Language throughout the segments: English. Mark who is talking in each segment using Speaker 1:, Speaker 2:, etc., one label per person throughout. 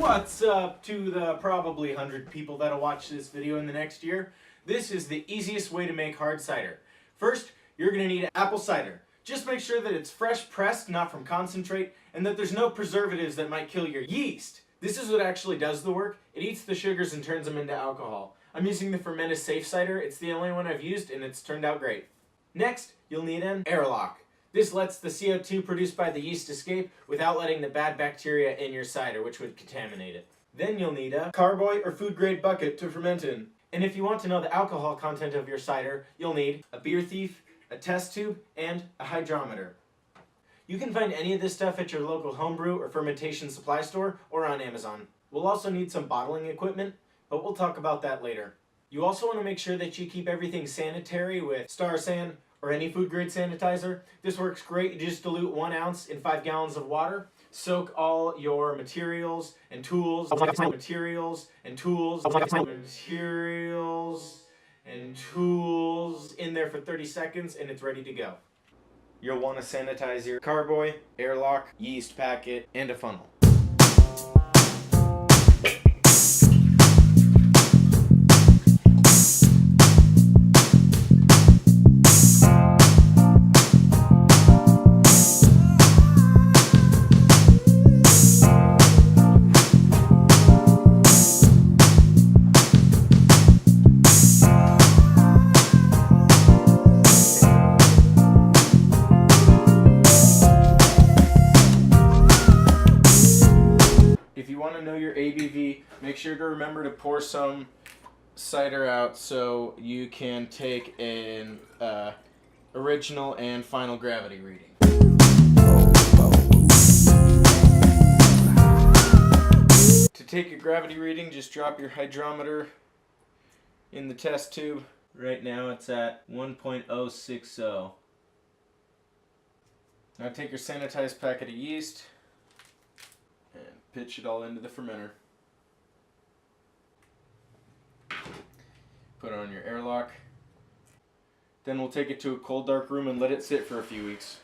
Speaker 1: What's up to the probably 100 people that'll watch this video in the next year? This is the easiest way to make hard cider. First, you're going to need apple cider. Just make sure that it's fresh pressed, not from concentrate, and that there's no preservatives that might kill your yeast. This is what actually does the work. It eats the sugars and turns them into alcohol. I'm using the Fermentis Safe cider. It's the only one I've used and it's turned out great. Next, you'll need an airlock. This lets the CO2 produced by the yeast escape without letting the bad bacteria in your cider, which would contaminate it. Then you'll need a carboy or food grade bucket to ferment in. And if you want to know the alcohol content of your cider, you'll need a beer thief, a test tube, and a hydrometer. You can find any of this stuff at your local homebrew or fermentation supply store or on Amazon. We'll also need some bottling equipment, but we'll talk about that later. You also want to make sure that you keep everything sanitary with Star San or any food grade sanitizer. This works great. You just dilute 1 ounce in 5 gallons of water. Soak all your materials and tools in there for 30 seconds and it's ready to go. You'll want to sanitize your carboy, airlock, yeast packet, and a funnel. If you want to know your ABV, make sure to remember to pour some cider out so you can take an original and final gravity reading. To take a gravity reading, just drop your hydrometer in the test tube. Right now it's at 1.060. Now take your sanitized packet of yeast and pitch it all into the fermenter. Put it on your airlock. Then we'll take it to a cold, dark room and let it sit for a few weeks.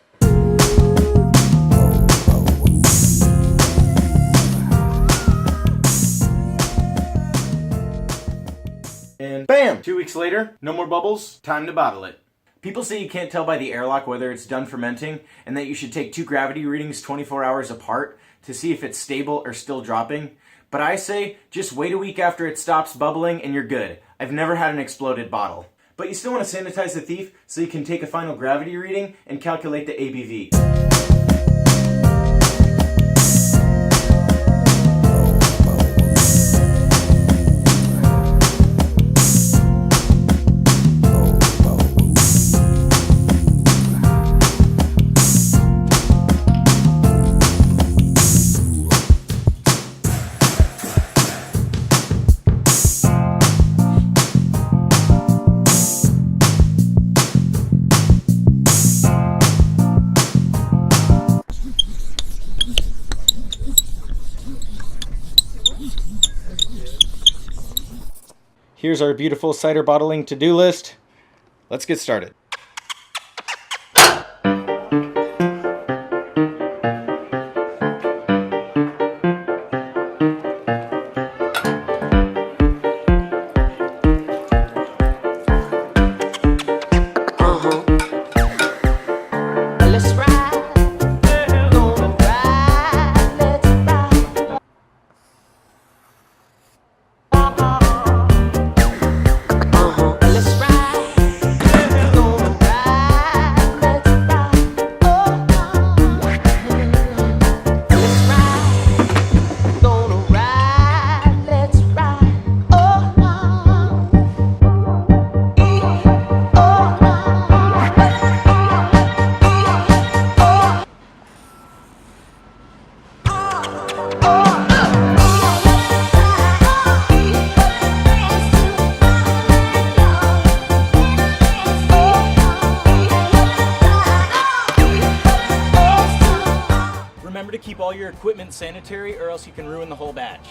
Speaker 1: And bam! 2 weeks later, no more bubbles, time to bottle it. People say you can't tell by the airlock whether it's done fermenting and that you should take 2 gravity readings 24 hours apart to see if it's stable or still dropping. But I say, just wait a week after it stops bubbling and you're good. I've never had an exploded bottle. But you still want to sanitize the thief so you can take a final gravity reading and calculate the ABV. Here's our beautiful cider bottling to-do list. Let's get started. Remember to keep all your equipment sanitary or else you can ruin the whole batch.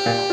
Speaker 1: Bye.